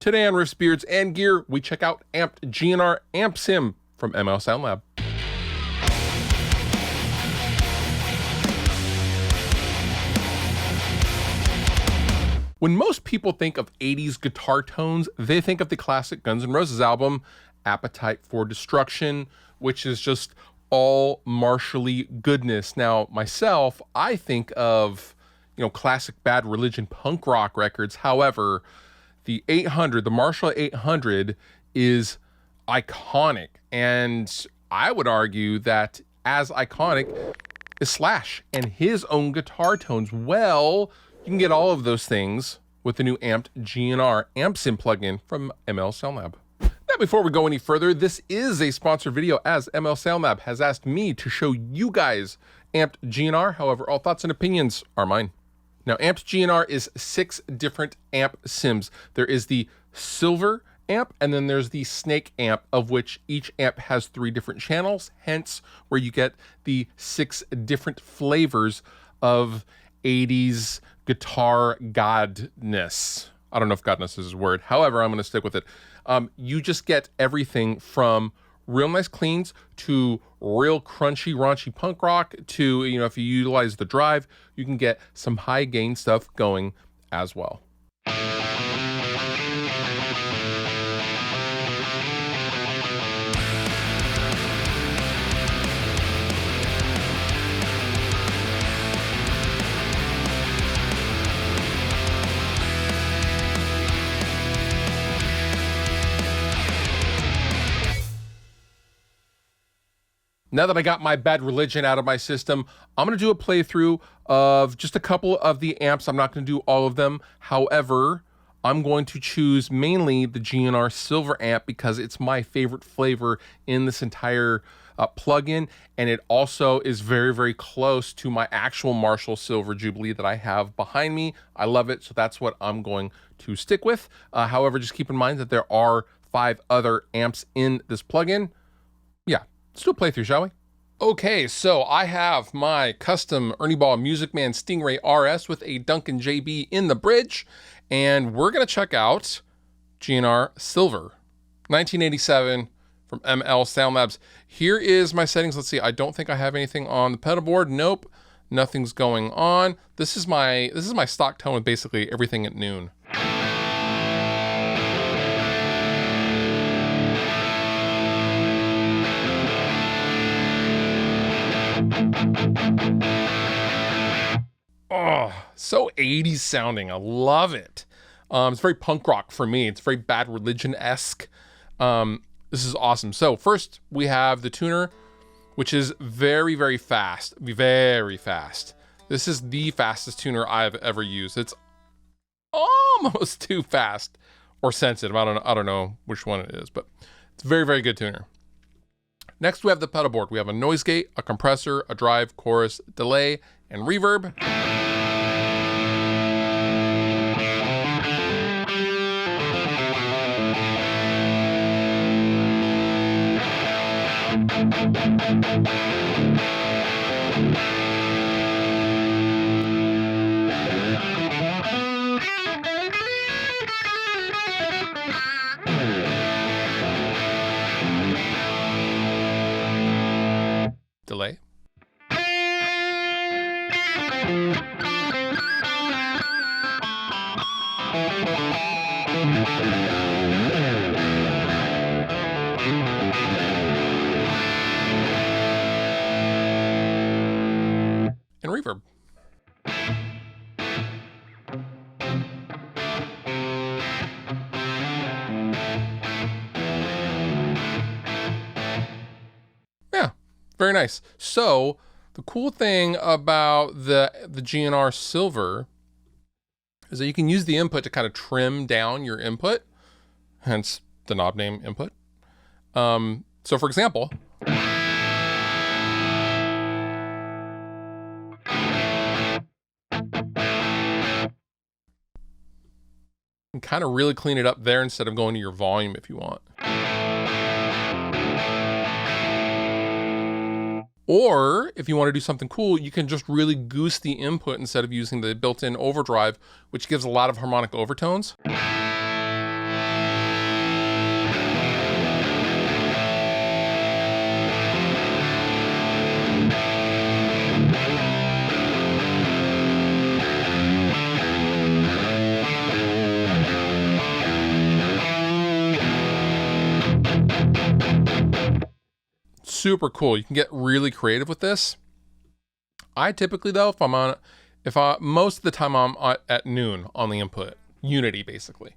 Today on Riffs, Beards, and Gear, we check out Amped GNR Amp Sim from ML Sound Lab. When most people think of 80s guitar tones, they think of the classic Guns N' Roses album, Appetite for Destruction, which is just all martially goodness. Now, myself, I think of, classic Bad Religion punk rock records. However, the Marshall 800 is iconic. And I would argue that as iconic is Slash and his own guitar tones. Well, you can get all of those things with the new Amped GNR Amp Sim plugin from ML Sound Lab. Now, before we go any further, this is a sponsored video as ML Sound Lab has asked me to show you guys Amped GNR. However, all thoughts and opinions are mine. Now, Amped GNR is 6 different amp sims. There is the silver amp, and then there's the snake amp, of which each amp has 3 different channels, hence where you get the 6 different flavors of 80s guitar godness. I don't know if godness is a word. However, I'm going to stick with it. You just get everything from real nice cleans to real crunchy, raunchy punk rock to, if you utilize the drive, you can get some high gain stuff going as well. Now that I got my Bad Religion out of my system, I'm going to do a playthrough of just a couple of the amps. I'm not going to do all of them. However, I'm going to choose mainly the GNR Silver amp because it's my favorite flavor in this entire plugin, and it also is very, very close to my actual Marshall Silver Jubilee that I have behind me. I love it, so that's what I'm going to stick with. However, just keep in mind that there are 5 other amps in this plugin. Yeah. Let's do a playthrough, shall we? Okay, so I have my custom Ernie Ball Music Man Stingray RS with a Duncan JB in the bridge, and we're gonna check out GNR Silver, 1987 from ML Sound Labs. Here is my settings. Let's see, I don't think I have anything on the pedal board. Nope, nothing's going on. This is my stock tone with basically everything at noon. Oh, so 80s sounding. I love it. It's very punk rock for me. It's very Bad Religion-esque. This is awesome. So first we have the tuner, which is very, very fast. Very fast. This is the fastest tuner I've ever used. It's almost too fast or sensitive. I don't know which one it is, but it's a very, very good tuner. Next, we have the pedal board. We have a noise gate, a compressor, a drive, chorus, delay, and reverb. Delay. And reverb. Yeah, very nice. So the cool thing about the GNR Silver is that you can use the input to kind of trim down your input, hence the knob name input. So for example, and kind of really clean it up there instead of going to your volume if you want. Or if you want to do something cool, you can just really goose the input instead of using the built-in overdrive, which gives a lot of harmonic overtones. super cool. You can get really creative with this. I typically, though, most of the time I'm at noon on the input, unity basically.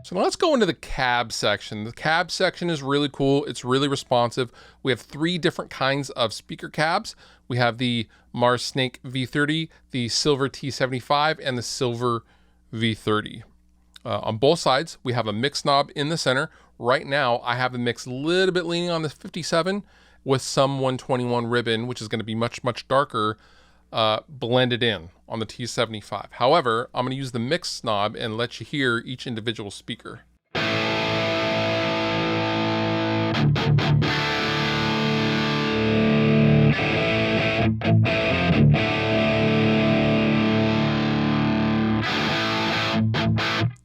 So now let's go into the cab section. The cab section is really cool. It's really responsive. We have 3 different kinds of speaker cabs. We have the Mars Snake V30, the Silver T75, and the Silver V30. On both sides, we have a mix knob in the center. Right now, I have the mix a little bit leaning on the 57 with some 121 ribbon, which is going to be much, much darker, blended in on the T75. However, I'm going to use the mix knob and let you hear each individual speaker.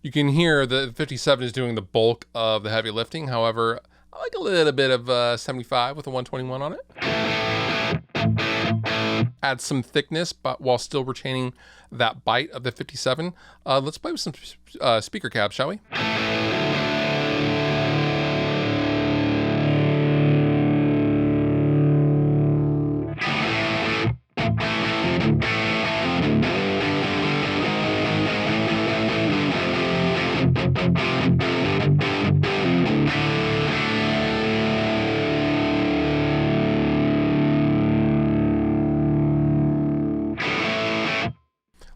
You can hear the 57 is doing the bulk of the heavy lifting. However, I like a little bit of 75 with a 121 on it. Add some thickness, but while still retaining that bite of the 57. Let's play with some speaker cabs, shall we?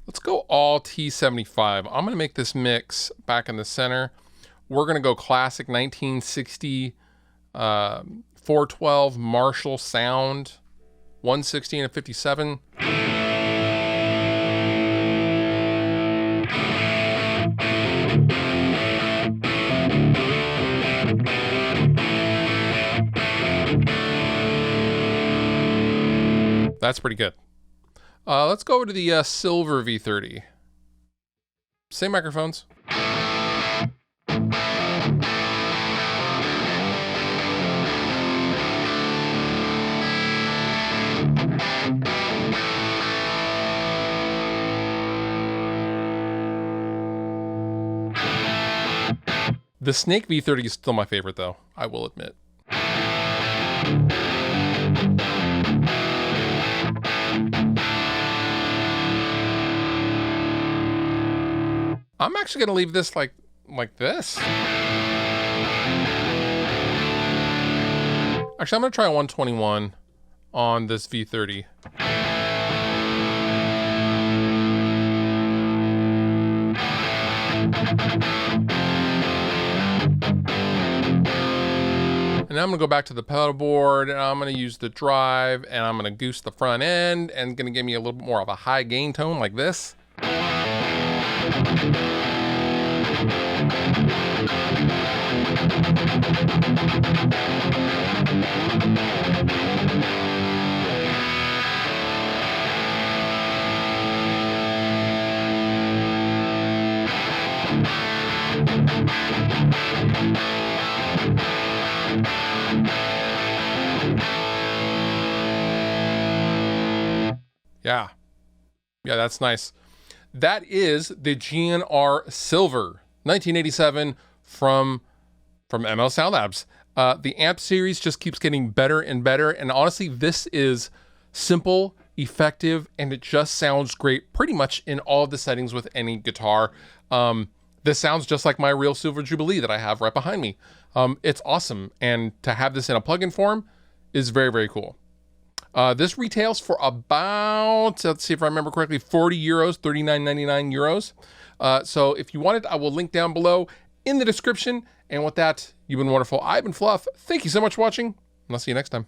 Let's go all T75. I'm gonna make this mix back in the center. We're gonna go classic 1960 412 Marshall sound, 160 and a 57. That's pretty good. Let's go over to the Silver V30. Same microphones. The Snake V30 is still my favorite, though, I will admit. I'm actually going to leave this like this. Actually, I'm going to try 121 on this V30. And now I'm gonna go back to the pedal board and I'm gonna use the drive and I'm gonna goose the front end and gonna give me a little bit more of a high gain tone like this. Yeah, that's nice. That is the GNR Silver 1987 from ML Sound Labs. The amp series just keeps getting better and better, and honestly, this is simple, effective, and it just sounds great pretty much in all of the settings with any guitar. This sounds just like my real Silver Jubilee that I have right behind me. It's awesome, and to have this in a plugin form is very, very cool. This retails for about, let's see if I remember correctly, 40 euros, 39.99 euros. So if you want it, I will link down below in the description. And with that, you've been wonderful. I've been Fluff. Thank you so much for watching, and I'll see you next time.